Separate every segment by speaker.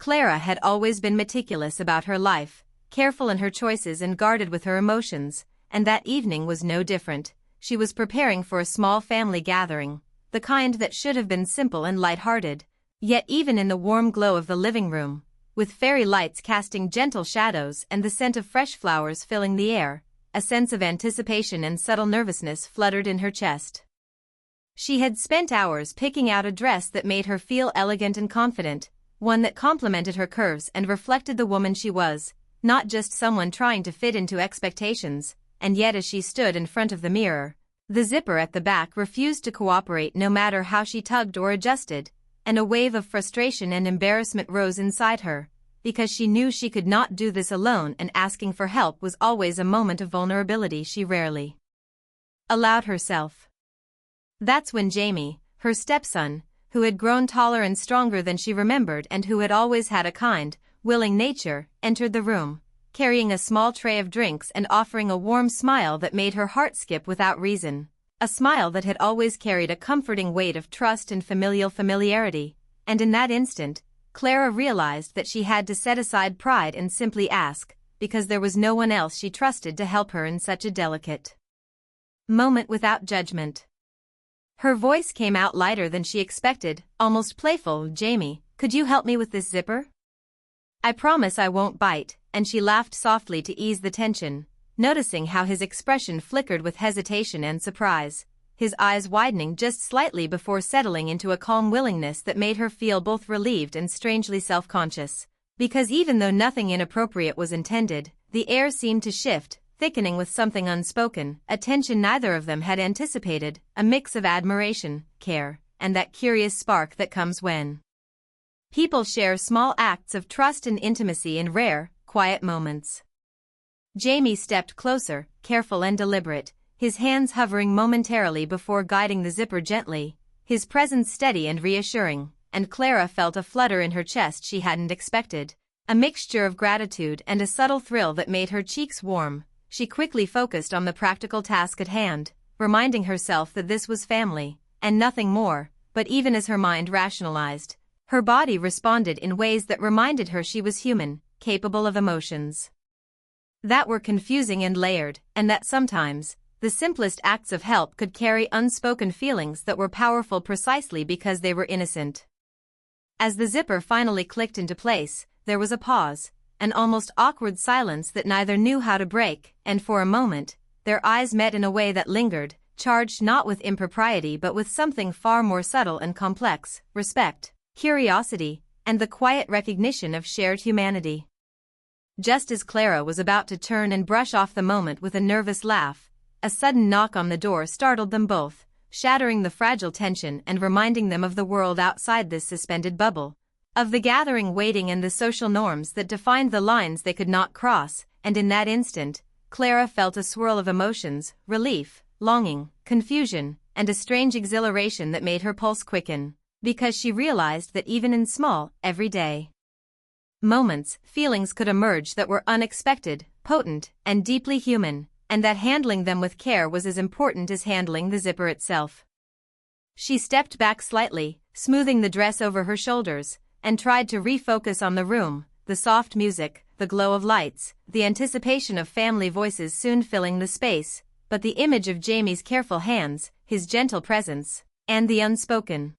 Speaker 1: Clara had always been meticulous about her life, careful in her choices and guarded with her emotions, and that evening was no different. She was preparing for a small family gathering, the kind that should have been simple and light-hearted. Yet even in the warm glow of the living room, with fairy lights casting gentle shadows and the scent of fresh flowers filling the air, a sense of anticipation and subtle nervousness fluttered in her chest. She had spent hours picking out a dress that made her feel elegant and confident, one that complemented her curves and reflected the woman she was, not just someone trying to fit into expectations. And yet as she stood in front of the mirror, the zipper at the back refused to cooperate no matter how she tugged or adjusted, and a wave of frustration and embarrassment rose inside her, because she knew she could not do this alone, and asking for help was always a moment of vulnerability she rarely allowed herself. That's when Jamie, her stepson, who had grown taller and stronger than she remembered and who had always had a kind, willing nature, entered the room, carrying a small tray of drinks and offering a warm smile that made her heart skip without reason, a smile that had always carried a comforting weight of trust and familiarity, and in that instant, Clara realized that she had to set aside pride and simply ask, because there was no one else she trusted to help her in such a delicate moment without judgment. Her voice came out lighter than she expected, almost playful. "Jamie, could you help me with this zipper? I promise I won't bite," and she laughed softly to ease the tension, noticing how his expression flickered with hesitation and surprise, his eyes widening just slightly before settling into a calm willingness that made her feel both relieved and strangely self-conscious. Because even though nothing inappropriate was intended, the air seemed to shift, thickening with something unspoken, a tension neither of them had anticipated, a mix of admiration, care, and that curious spark that comes when people share small acts of trust and intimacy in rare, quiet moments. Jamie stepped closer, careful and deliberate, his hands hovering momentarily before guiding the zipper gently, his presence steady and reassuring, and Clara felt a flutter in her chest she hadn't expected, a mixture of gratitude and a subtle thrill that made her cheeks warm. She quickly focused on the practical task at hand, reminding herself that this was family, and nothing more, but even as her mind rationalized, her body responded in ways that reminded her she was human, capable of emotions that were confusing and layered, and that sometimes, the simplest acts of help could carry unspoken feelings that were powerful precisely because they were innocent. As the zipper finally clicked into place, there was a pause, an almost awkward silence that neither knew how to break, and for a moment, their eyes met in a way that lingered, charged not with impropriety but with something far more subtle and complex: respect, curiosity, and the quiet recognition of shared humanity. Just as Clara was about to turn and brush off the moment with a nervous laugh, a sudden knock on the door startled them both, shattering the fragile tension and reminding them of the world outside this suspended bubble, of the gathering waiting and the social norms that defined the lines they could not cross, and in that instant, Clara felt a swirl of emotions: relief, longing, confusion, and a strange exhilaration that made her pulse quicken, because she realized that even in small, everyday moments, feelings could emerge that were unexpected, potent, and deeply human, and that handling them with care was as important as handling the zipper itself. She stepped back slightly, smoothing the dress over her shoulders, and tried to refocus on the room, the soft music, the glow of lights, the anticipation of family voices soon filling the space, but the image of Jamie's careful hands, his gentle presence, and the unspoken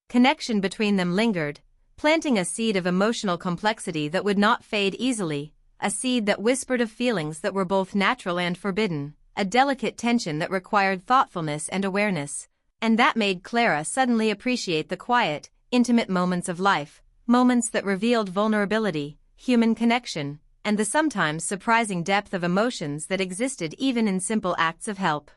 Speaker 1: connection between them lingered, planting a seed of emotional complexity that would not fade easily, a seed that whispered of feelings that were both natural and forbidden, a delicate tension that required thoughtfulness and awareness, and that made Clara suddenly appreciate the quiet, intimate moments of life, moments that revealed vulnerability, human connection, and the sometimes surprising depth of emotions that existed even in simple acts of help.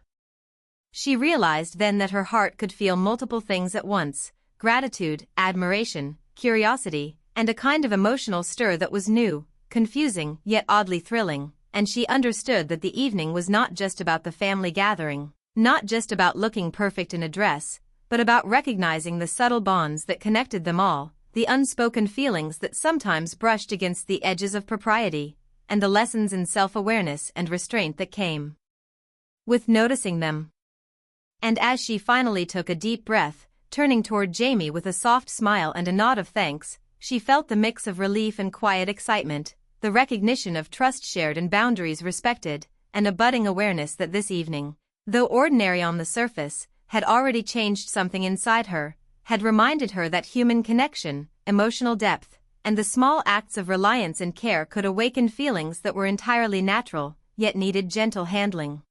Speaker 1: She realized then that her heart could feel multiple things at once: gratitude, admiration, curiosity, and a kind of emotional stir that was new, confusing, yet oddly thrilling, and she understood that the evening was not just about the family gathering, not just about looking perfect in a dress, but about recognizing the subtle bonds that connected them all, the unspoken feelings that sometimes brushed against the edges of propriety, and the lessons in self-awareness and restraint that came with noticing them. And as she finally took a deep breath, turning toward Jamie with a soft smile and a nod of thanks, she felt the mix of relief and quiet excitement, the recognition of trust shared and boundaries respected, and a budding awareness that this evening, though ordinary on the surface, had already changed something inside her, had reminded her that human connection, emotional depth, and the small acts of reliance and care could awaken feelings that were entirely natural, yet needed gentle handling.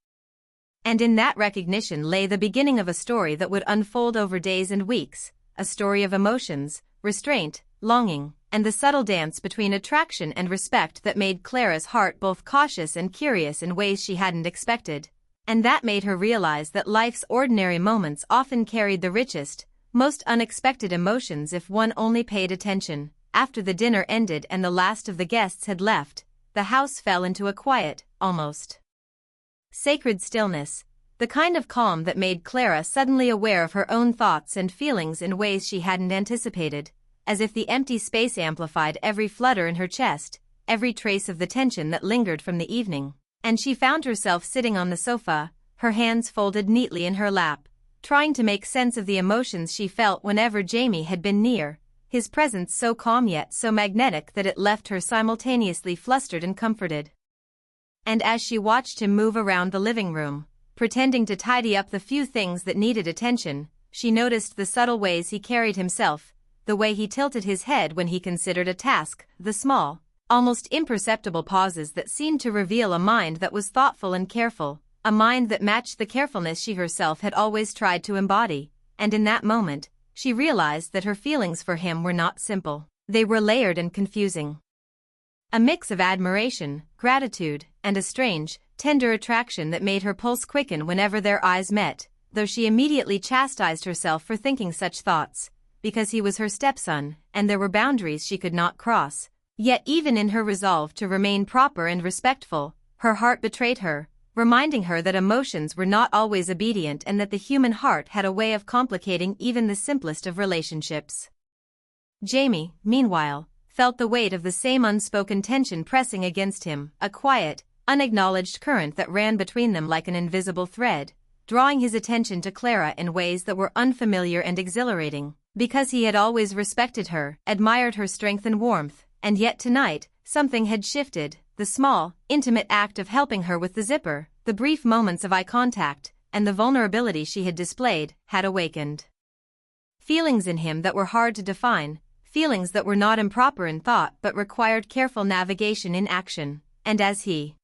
Speaker 1: And in that recognition lay the beginning of a story that would unfold over days and weeks, a story of emotions, restraint, longing, and the subtle dance between attraction and respect that made Clara's heart both cautious and curious in ways she hadn't expected. And that made her realize that life's ordinary moments often carried the richest, most unexpected emotions if one only paid attention. After the dinner ended and the last of the guests had left, the house fell into a quiet, almost sacred stillness, the kind of calm that made Clara suddenly aware of her own thoughts and feelings in ways she hadn't anticipated, as if the empty space amplified every flutter in her chest, every trace of the tension that lingered from the evening, and she found herself sitting on the sofa, her hands folded neatly in her lap, trying to make sense of the emotions she felt whenever Jamie had been near, his presence so calm yet so magnetic that it left her simultaneously flustered and comforted. And as she watched him move around the living room, pretending to tidy up the few things that needed attention, she noticed the subtle ways he carried himself, the way he tilted his head when he considered a task, the small, almost imperceptible pauses that seemed to reveal a mind that was thoughtful and careful, a mind that matched the carefulness she herself had always tried to embody, and in that moment, she realized that her feelings for him were not simple, they were layered and confusing. A mix of admiration, gratitude, and a strange, tender attraction that made her pulse quicken whenever their eyes met, though she immediately chastised herself for thinking such thoughts, because he was her stepson, and there were boundaries she could not cross. Yet even in her resolve to remain proper and respectful, her heart betrayed her, reminding her that emotions were not always obedient and that the human heart had a way of complicating even the simplest of relationships. Jamie, meanwhile, felt the weight of the same unspoken tension pressing against him, a quiet, unacknowledged current that ran between them like an invisible thread, drawing his attention to Clara in ways that were unfamiliar and exhilarating, because he had always respected her, admired her strength and warmth, and yet tonight, something had shifted, the small, intimate act of helping her with the zipper, the brief moments of eye contact, and the vulnerability she had displayed, had awakened feelings in him that were hard to define, feelings that were not improper in thought but required careful navigation in action, and as he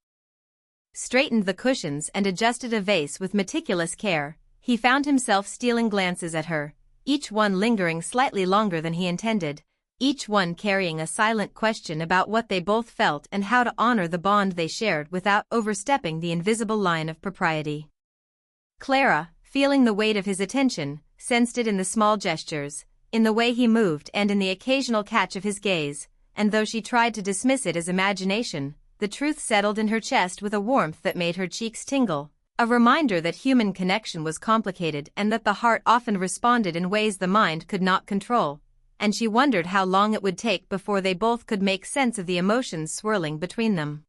Speaker 1: straightened the cushions and adjusted a vase with meticulous care, he found himself stealing glances at her, each one lingering slightly longer than he intended, each one carrying a silent question about what they both felt and how to honor the bond they shared without overstepping the invisible line of propriety. Clara, feeling the weight of his attention, sensed it in the small gestures, in the way he moved and in the occasional catch of his gaze, and though she tried to dismiss it as imagination, the truth settled in her chest with a warmth that made her cheeks tingle, a reminder that human connection was complicated and that the heart often responded in ways the mind could not control, and she wondered how long it would take before they both could make sense of the emotions swirling between them.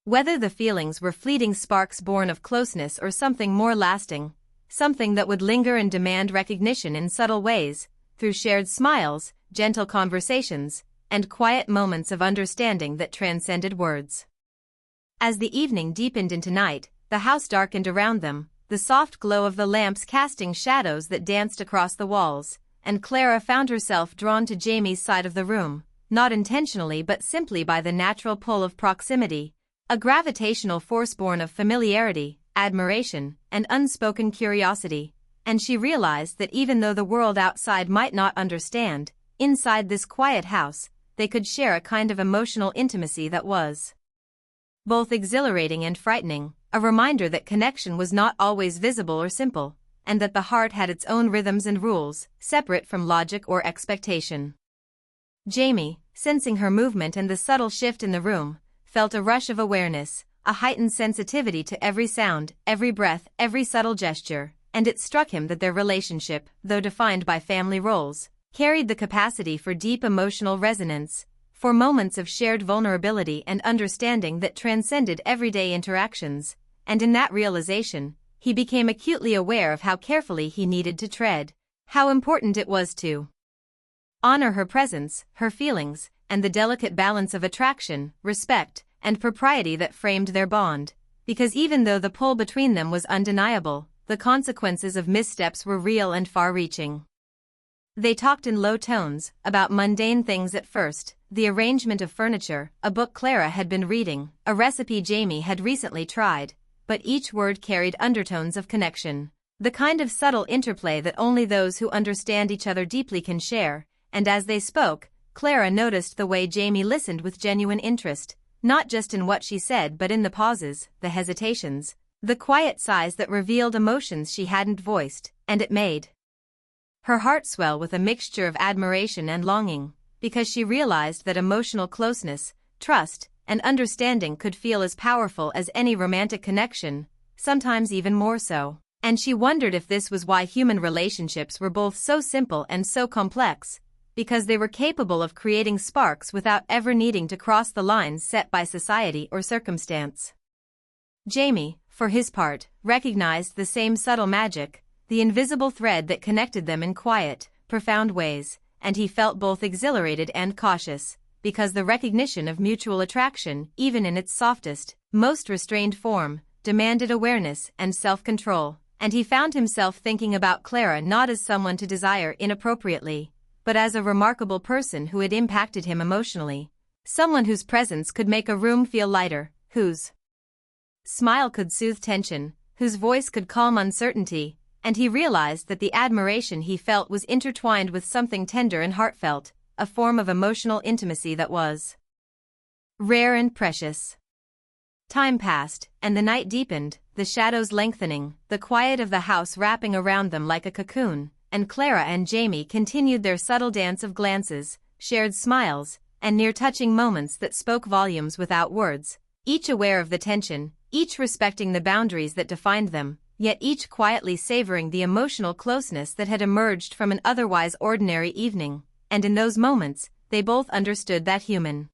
Speaker 1: Whether the feelings were fleeting sparks born of closeness or something more lasting, something that would linger and demand recognition in subtle ways, through shared smiles, gentle conversations, and quiet moments of understanding that transcended words. As the evening deepened into night, the house darkened around them, the soft glow of the lamps casting shadows that danced across the walls, and Clara found herself drawn to Jamie's side of the room, not intentionally but simply by the natural pull of proximity, a gravitational force born of familiarity, admiration, and unspoken curiosity. And she realized that even though the world outside might not understand, inside this quiet house, they could share a kind of emotional intimacy that was both exhilarating and frightening, a reminder that connection was not always visible or simple, and that the heart had its own rhythms and rules, separate from logic or expectation. Jamie, sensing her movement and the subtle shift in the room, felt a rush of awareness, a heightened sensitivity to every sound, every breath, every subtle gesture, and it struck him that their relationship, though defined by family roles, carried the capacity for deep emotional resonance, for moments of shared vulnerability and understanding that transcended everyday interactions, and in that realization, he became acutely aware of how carefully he needed to tread, how important it was to Honor her presence, her feelings, and the delicate balance of attraction, respect, and propriety that framed their bond. Because even though the pull between them was undeniable, the consequences of missteps were real and far-reaching. They talked in low tones, about mundane things at first, the arrangement of furniture, a book Clara had been reading, a recipe Jamie had recently tried, but each word carried undertones of connection. The kind of subtle interplay that only those who understand each other deeply can share, and as they spoke, Clara noticed the way Jamie listened with genuine interest, not just in what she said but in the pauses, the hesitations, the quiet sighs that revealed emotions she hadn't voiced, and it made her heart swell with a mixture of admiration and longing, because she realized that emotional closeness, trust, and understanding could feel as powerful as any romantic connection, sometimes even more so. And she wondered if this was why human relationships were both so simple and so complex, because they were capable of creating sparks without ever needing to cross the lines set by society or circumstance. Jamie, for his part, recognized the same subtle magic, the invisible thread that connected them in quiet, profound ways, and he felt both exhilarated and cautious, because the recognition of mutual attraction, even in its softest, most restrained form, demanded awareness and self-control, and he found himself thinking about Clara not as someone to desire inappropriately, but as a remarkable person who had impacted him emotionally, someone whose presence could make a room feel lighter, whose smile could soothe tension, whose voice could calm uncertainty, and he realized that the admiration he felt was intertwined with something tender and heartfelt, a form of emotional intimacy that was rare and precious. Time passed, and the night deepened, the shadows lengthening, the quiet of the house wrapping around them like a cocoon, and Clara and Jamie continued their subtle dance of glances, shared smiles, and near-touching moments that spoke volumes without words, each aware of the tension, each respecting the boundaries that defined them, yet each quietly savoring the emotional closeness that had emerged from an otherwise ordinary evening, and in those moments, they both understood that human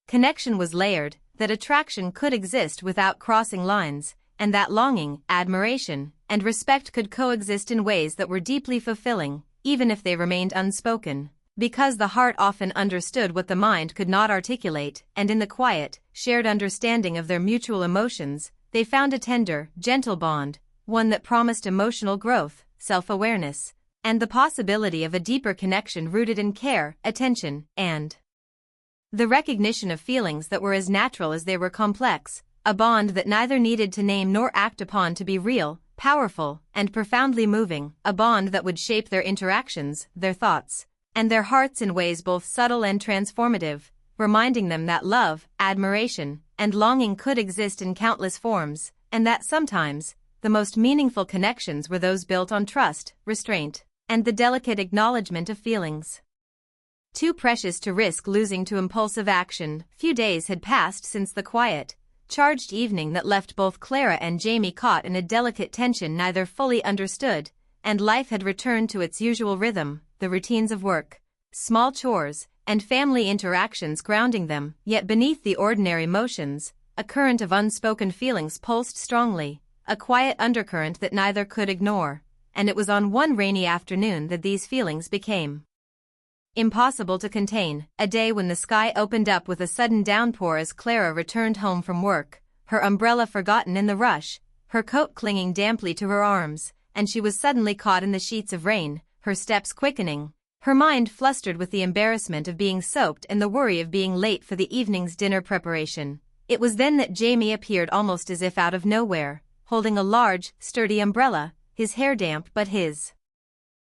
Speaker 1: connection was layered, that attraction could exist without crossing lines, and that longing, admiration, and respect could coexist in ways that were deeply fulfilling, even if they remained unspoken, because the heart often understood what the mind could not articulate, and in the quiet, shared understanding of their mutual emotions, they found a tender, gentle bond, one that promised emotional growth, self-awareness, and the possibility of a deeper connection rooted in care, attention, and the recognition of feelings that were as natural as they were complex, a bond that neither needed to name nor act upon to be real, powerful, and profoundly moving, a bond that would shape their interactions, their thoughts, and their hearts in ways both subtle and transformative, reminding them that love, admiration, and longing could exist in countless forms, and that sometimes, the most meaningful connections were those built on trust, restraint, and the delicate acknowledgement of feelings. Too precious to risk losing to impulsive action, few days had passed since the quiet, charged evening that left both Clara and Jamie caught in a delicate tension neither fully understood, and life had returned to its usual rhythm, the routines of work, small chores, and family interactions grounding them, yet beneath the ordinary motions, a current of unspoken feelings pulsed strongly, a quiet undercurrent that neither could ignore, and it was on one rainy afternoon that these feelings became impossible to contain, a day when the sky opened up with a sudden downpour as Clara returned home from work, her umbrella forgotten in the rush, her coat clinging damply to her arms, and she was suddenly caught in the sheets of rain, her steps quickening, her mind flustered with the embarrassment of being soaked and the worry of being late for the evening's dinner preparation. It was then that Jamie appeared almost as if out of nowhere, holding a large, sturdy umbrella, his hair damp but his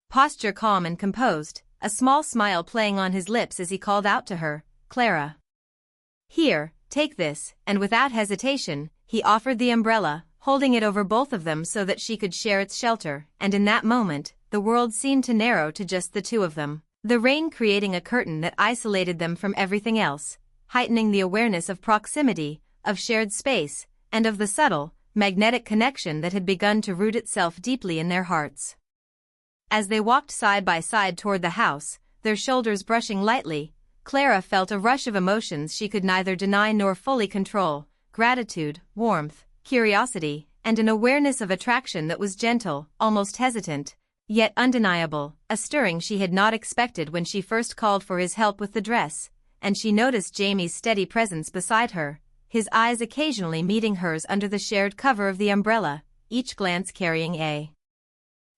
Speaker 1: posture calm and composed, a small smile playing on his lips as he called out to her, "Clara. Here, take this," and without hesitation, he offered the umbrella, holding it over both of them so that she could share its shelter, and in that moment, the world seemed to narrow to just the two of them, the rain creating a curtain that isolated them from everything else, heightening the awareness of proximity, of shared space, and of the subtle, magnetic connection that had begun to root itself deeply in their hearts. As they walked side by side toward the house, their shoulders brushing lightly, Clara felt a rush of emotions she could neither deny nor fully control, gratitude, warmth, curiosity, and an awareness of attraction that was gentle, almost hesitant, yet undeniable, a stirring she had not expected when she first called for his help with the dress, and she noticed Jamie's steady presence beside her, his eyes occasionally meeting hers under the shared cover of the umbrella, each glance carrying a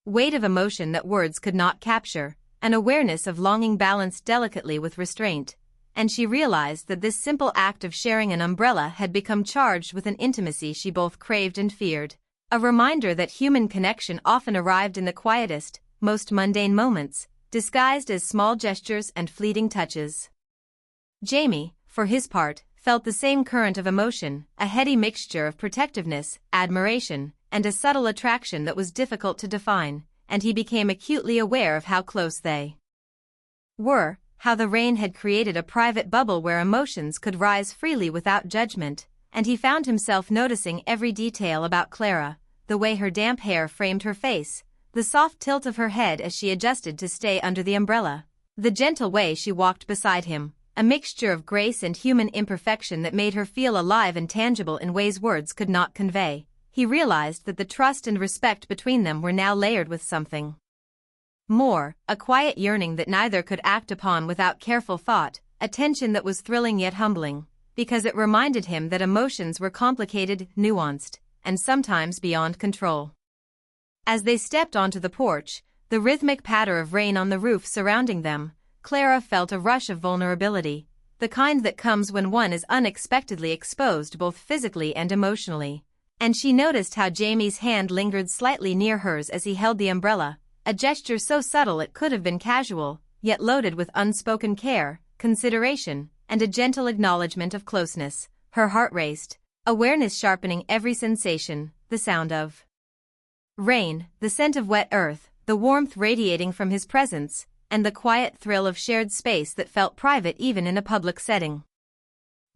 Speaker 1: weight of emotion that words could not capture, an awareness of longing balanced delicately with restraint, and she realized that this simple act of sharing an umbrella had become charged with an intimacy she both craved and feared, a reminder that human connection often arrived in the quietest, most mundane moments, disguised as small gestures and fleeting touches. Jamie, for his part, felt the same current of emotion, a heady mixture of protectiveness, admiration, and a subtle attraction that was difficult to define, and he became acutely aware of how close they were, how the rain had created a private bubble where emotions could rise freely without judgment, and he found himself noticing every detail about Clara, the way her damp hair framed her face, the soft tilt of her head as she adjusted to stay under the umbrella, the gentle way she walked beside him, a mixture of grace and human imperfection that made her feel alive and tangible in ways words could not convey. He realized that the trust and respect between them were now layered with something more, a quiet yearning that neither could act upon without careful thought, a tension that was thrilling yet humbling, because it reminded him that emotions were complicated, nuanced, and sometimes beyond control. As they stepped onto the porch, the rhythmic patter of rain on the roof surrounding them, Clara felt a rush of vulnerability, the kind that comes when one is unexpectedly exposed both physically and emotionally. And she noticed how Jamie's hand lingered slightly near hers as he held the umbrella, a gesture so subtle it could have been casual, yet loaded with unspoken care, consideration, and a gentle acknowledgement of closeness. Her heart raced, awareness sharpening every sensation, the sound of rain, the scent of wet earth, the warmth radiating from his presence, and the quiet thrill of shared space that felt private even in a public setting.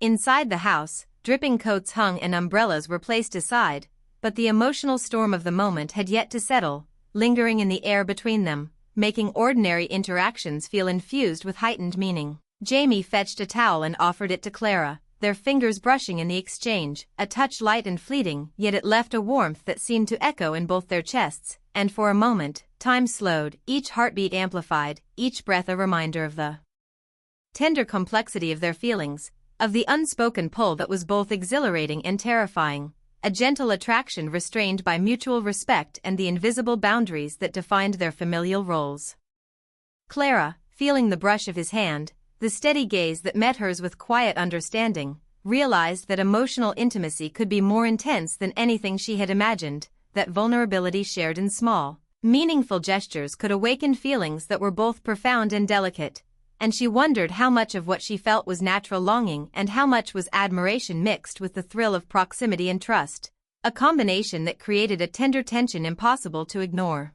Speaker 1: Inside the house, dripping coats hung and umbrellas were placed aside, but the emotional storm of the moment had yet to settle, lingering in the air between them, making ordinary interactions feel infused with heightened meaning. Jamie fetched a towel and offered it to Clara, their fingers brushing in the exchange, a touch light and fleeting, yet it left a warmth that seemed to echo in both their chests, and for a moment, time slowed, each heartbeat amplified, each breath a reminder of the tender complexity of their feelings, of the unspoken pull that was both exhilarating and terrifying, a gentle attraction restrained by mutual respect and the invisible boundaries that defined their familial roles. Clara, feeling the brush of his hand, the steady gaze that met hers with quiet understanding, realized that emotional intimacy could be more intense than anything she had imagined, that vulnerability shared in small, meaningful gestures could awaken feelings that were both profound and delicate, and she wondered how much of what she felt was natural longing and how much was admiration mixed with the thrill of proximity and trust, a combination that created a tender tension impossible to ignore.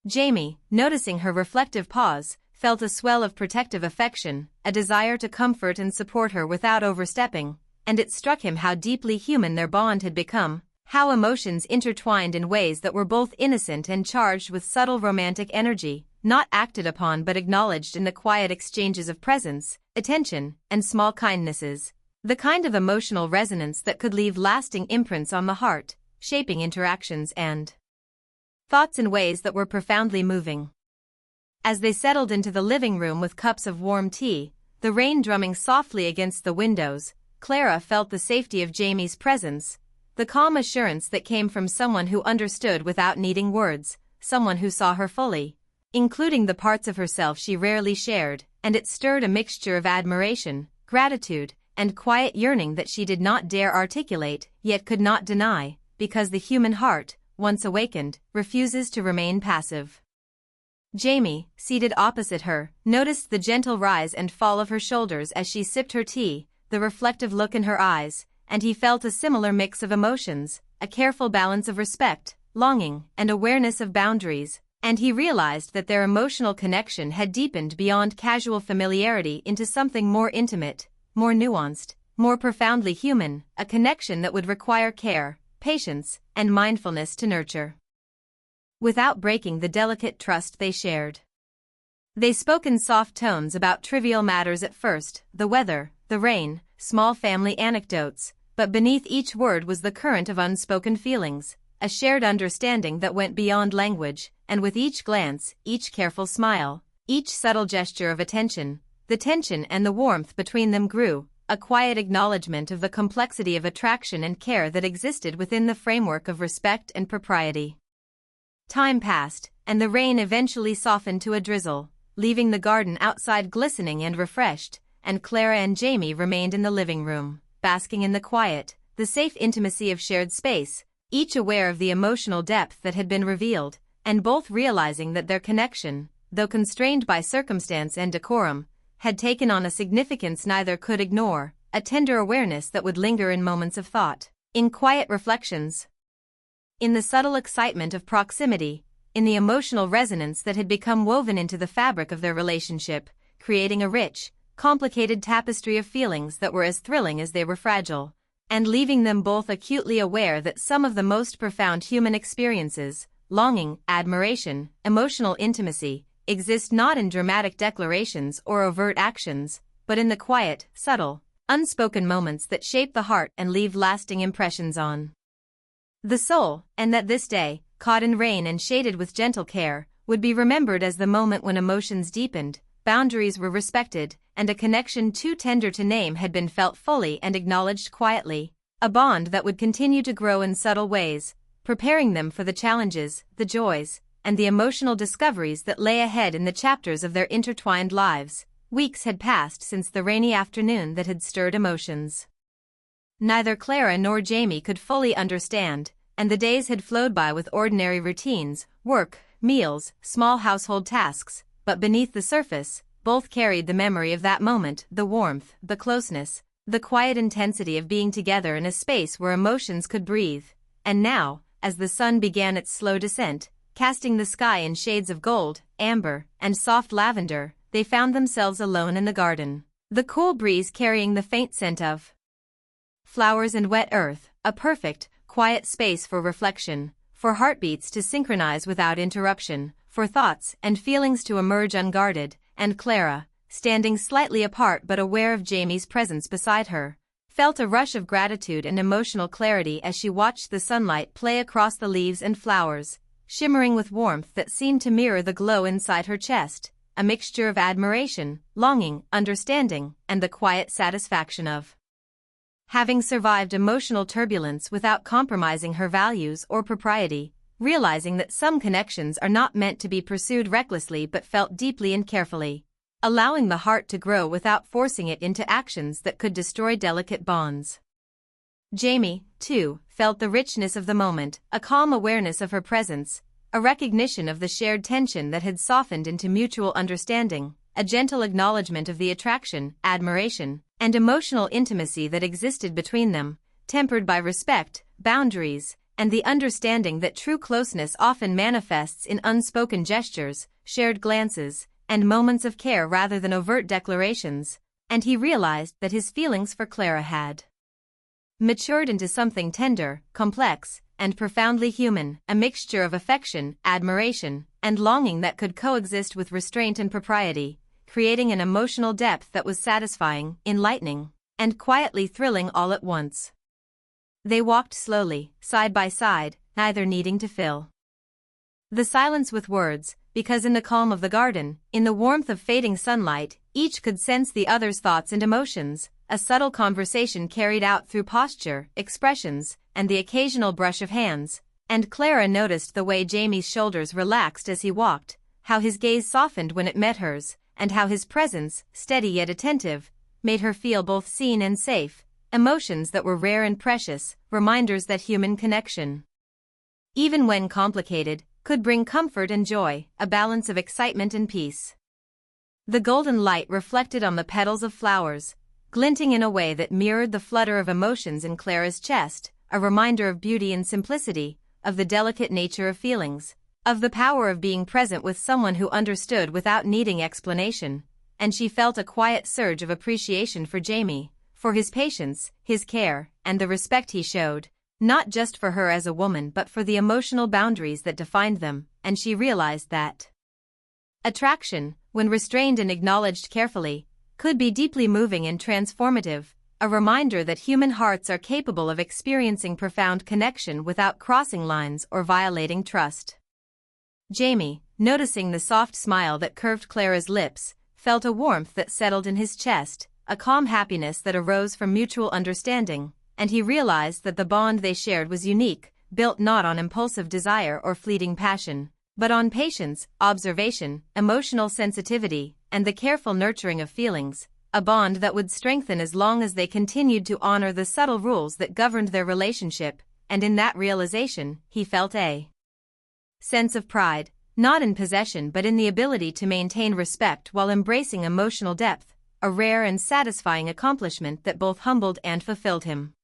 Speaker 1: Jamie, noticing her reflective pause, felt a swell of protective affection, a desire to comfort and support her without overstepping, and it struck him how deeply human their bond had become, how emotions intertwined in ways that were both innocent and charged with subtle romantic energy, not acted upon but acknowledged in the quiet exchanges of presence, attention, and small kindnesses, the kind of emotional resonance that could leave lasting imprints on the heart, shaping interactions and thoughts in ways that were profoundly moving. As they settled into the living room with cups of warm tea, the rain drumming softly against the windows, Clara felt the safety of Jamie's presence, the calm assurance that came from someone who understood without needing words, someone who saw her fully, including the parts of herself she rarely shared, and it stirred a mixture of admiration, gratitude, and quiet yearning that she did not dare articulate, yet could not deny, because the human heart, once awakened, refuses to remain passive. Jamie, seated opposite her, noticed the gentle rise and fall of her shoulders as she sipped her tea, the reflective look in her eyes, and he felt a similar mix of emotions, a careful balance of respect, longing, and awareness of boundaries, and he realized that their emotional connection had deepened beyond casual familiarity into something more intimate, more nuanced, more profoundly human, a connection that would require care, patience, and mindfulness to nurture, without breaking the delicate trust they shared. They spoke in soft tones about trivial matters at first, the weather, the rain, small family anecdotes, but beneath each word was the current of unspoken feelings, a shared understanding that went beyond language, and with each glance, each careful smile, each subtle gesture of attention, the tension and the warmth between them grew, a quiet acknowledgement of the complexity of attraction and care that existed within the framework of respect and propriety. Time passed, and the rain eventually softened to a drizzle, leaving the garden outside glistening and refreshed, and Clara and Jamie remained in the living room, basking in the quiet, the safe intimacy of shared space, each aware of the emotional depth that had been revealed, and both realizing that their connection, though constrained by circumstance and decorum, had taken on a significance neither could ignore, a tender awareness that would linger in moments of thought, in quiet reflections, in the subtle excitement of proximity, in the emotional resonance that had become woven into the fabric of their relationship, creating a rich, complicated tapestry of feelings that were as thrilling as they were fragile, and leaving them both acutely aware that some of the most profound human experiences, longing, admiration, emotional intimacy, exist not in dramatic declarations or overt actions, but in the quiet, subtle, unspoken moments that shape the heart and leave lasting impressions on the soul, and that this day, caught in rain and shaded with gentle care, would be remembered as the moment when emotions deepened, boundaries were respected, and a connection too tender to name had been felt fully and acknowledged quietly, a bond that would continue to grow in subtle ways, preparing them for the challenges, the joys, and the emotional discoveries that lay ahead in the chapters of their intertwined lives. Weeks had passed since the rainy afternoon that had stirred emotions neither Clara nor Jamie could fully understand, and the days had flowed by with ordinary routines, work, meals, small household tasks, but beneath the surface, both carried the memory of that moment, the warmth, the closeness, the quiet intensity of being together in a space where emotions could breathe. And now, as the sun began its slow descent, casting the sky in shades of gold, amber, and soft lavender, they found themselves alone in the garden, the cool breeze carrying the faint scent of flowers and wet earth, a perfect, quiet space for reflection, for heartbeats to synchronize without interruption, for thoughts and feelings to emerge unguarded, and Clara, standing slightly apart but aware of Jamie's presence beside her, felt a rush of gratitude and emotional clarity as she watched the sunlight play across the leaves and flowers, shimmering with warmth that seemed to mirror the glow inside her chest, a mixture of admiration, longing, understanding, and the quiet satisfaction of having survived emotional turbulence without compromising her values or propriety, realizing that some connections are not meant to be pursued recklessly but felt deeply and carefully, allowing the heart to grow without forcing it into actions that could destroy delicate bonds. Jamie, too, felt the richness of the moment, a calm awareness of her presence, a recognition of the shared tension that had softened into mutual understanding, a gentle acknowledgement of the attraction, admiration, and emotional intimacy that existed between them, tempered by respect, boundaries, and the understanding that true closeness often manifests in unspoken gestures, shared glances, and moments of care rather than overt declarations, and he realized that his feelings for Clara had matured into something tender, complex, and profoundly human, a mixture of affection, admiration, and longing that could coexist with restraint and propriety, creating an emotional depth that was satisfying, enlightening, and quietly thrilling all at once. They walked slowly, side by side, neither needing to fill the silence with words, because in the calm of the garden, in the warmth of fading sunlight, each could sense the other's thoughts and emotions, a subtle conversation carried out through posture, expressions, and the occasional brush of hands, and Clara noticed the way Jamie's shoulders relaxed as he walked, how his gaze softened when it met hers, and how his presence, steady yet attentive, made her feel both seen and safe, emotions that were rare and precious, reminders that human connection, even when complicated, could bring comfort and joy, a balance of excitement and peace. The golden light reflected on the petals of flowers, glinting in a way that mirrored the flutter of emotions in Clara's chest, a reminder of beauty and simplicity, of the delicate nature of feelings, of the power of being present with someone who understood without needing explanation, and she felt a quiet surge of appreciation for Jamie, for his patience, his care, and the respect he showed, not just for her as a woman but for the emotional boundaries that defined them, and she realized that attraction, when restrained and acknowledged carefully, could be deeply moving and transformative, a reminder that human hearts are capable of experiencing profound connection without crossing lines or violating trust. Jamie, noticing the soft smile that curved Clara's lips, felt a warmth that settled in his chest, a calm happiness that arose from mutual understanding, and he realized that the bond they shared was unique, built not on impulsive desire or fleeting passion, but on patience, observation, emotional sensitivity, and the careful nurturing of feelings, a bond that would strengthen as long as they continued to honor the subtle rules that governed their relationship, and in that realization, he felt a sense of pride, not in possession but in the ability to maintain respect while embracing emotional depth, a rare and satisfying accomplishment that both humbled and fulfilled him.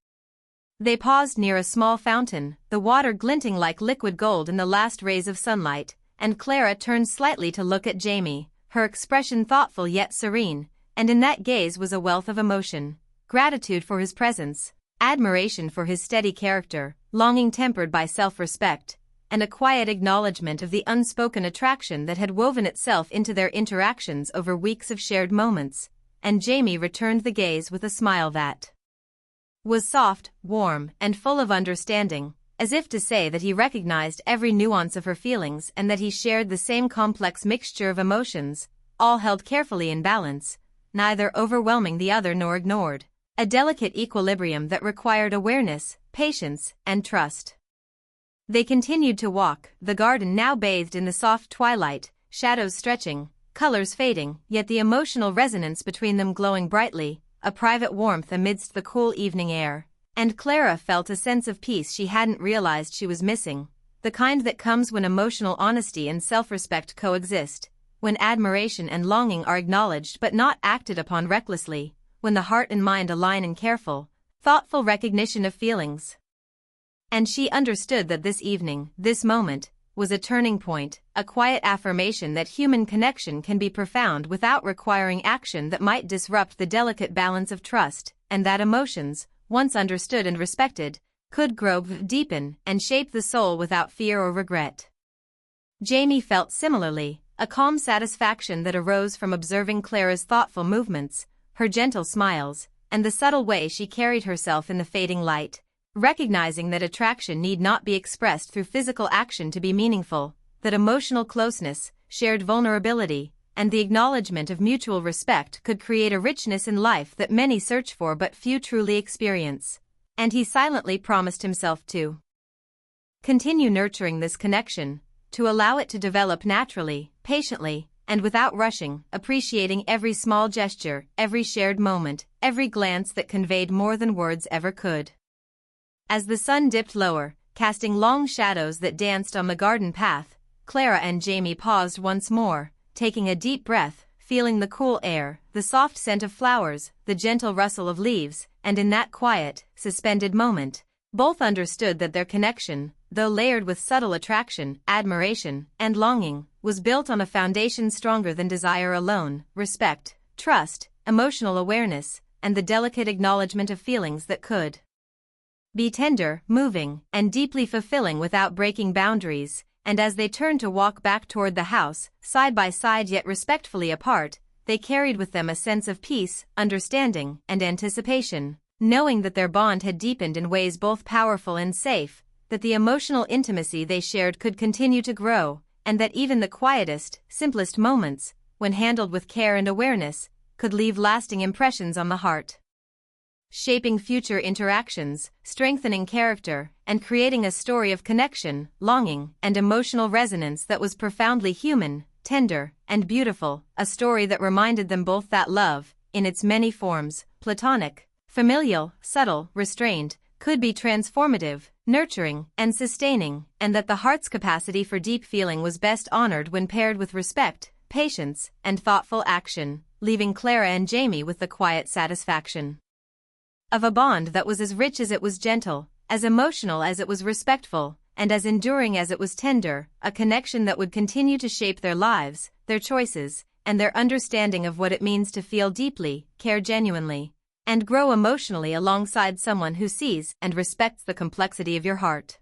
Speaker 1: They paused near a small fountain, the water glinting like liquid gold in the last rays of sunlight, and Clara turned slightly to look at Jamie, her expression thoughtful yet serene, and in that gaze was a wealth of emotion, gratitude for his presence, admiration for his steady character, longing tempered by self-respect, and a quiet acknowledgement of the unspoken attraction that had woven itself into their interactions over weeks of shared moments, and Jamie returned the gaze with a smile that was soft, warm, and full of understanding, as if to say that he recognized every nuance of her feelings and that he shared the same complex mixture of emotions, all held carefully in balance, neither overwhelming the other nor ignored, a delicate equilibrium that required awareness, patience, and trust. They continued to walk, the garden now bathed in the soft twilight, shadows stretching, colors fading, yet the emotional resonance between them glowing brightly, a private warmth amidst the cool evening air, and Clara felt a sense of peace she hadn't realized she was missing, the kind that comes when emotional honesty and self-respect coexist, when admiration and longing are acknowledged but not acted upon recklessly, when the heart and mind align in careful, thoughtful recognition of feelings. And she understood that this evening, this moment, was a turning point, a quiet affirmation that human connection can be profound without requiring action that might disrupt the delicate balance of trust, and that emotions, once understood and respected, could grow, deepen, and shape the soul without fear or regret. Jamie felt similarly, a calm satisfaction that arose from observing Clara's thoughtful movements, her gentle smiles, and the subtle way she carried herself in the fading light. Recognizing that attraction need not be expressed through physical action to be meaningful, that emotional closeness, shared vulnerability, and the acknowledgement of mutual respect could create a richness in life that many search for but few truly experience. And he silently promised himself to continue nurturing this connection, to allow it to develop naturally, patiently, and without rushing, appreciating every small gesture, every shared moment, every glance that conveyed more than words ever could. As the sun dipped lower, casting long shadows that danced on the garden path, Clara and Jamie paused once more, taking a deep breath, feeling the cool air, the soft scent of flowers, the gentle rustle of leaves, and in that quiet, suspended moment, both understood that their connection, though layered with subtle attraction, admiration, and longing, was built on a foundation stronger than desire alone: respect, trust, emotional awareness, and the delicate acknowledgement of feelings that could be tender, moving, and deeply fulfilling without breaking boundaries. And as they turned to walk back toward the house, side by side yet respectfully apart, they carried with them a sense of peace, understanding, and anticipation, knowing that their bond had deepened in ways both powerful and safe, that the emotional intimacy they shared could continue to grow, and that even the quietest, simplest moments, when handled with care and awareness, could leave lasting impressions on the heart, shaping future interactions, strengthening character, and creating a story of connection, longing, and emotional resonance that was profoundly human, tender, and beautiful, a story that reminded them both that love, in its many forms, platonic, familial, subtle, restrained, could be transformative, nurturing, and sustaining, and that the heart's capacity for deep feeling was best honored when paired with respect, patience, and thoughtful action, leaving Clara and Jamie with the quiet satisfaction of a bond that was as rich as it was gentle, as emotional as it was respectful, and as enduring as it was tender, a connection that would continue to shape their lives, their choices, and their understanding of what it means to feel deeply, care genuinely, and grow emotionally alongside someone who sees and respects the complexity of your heart.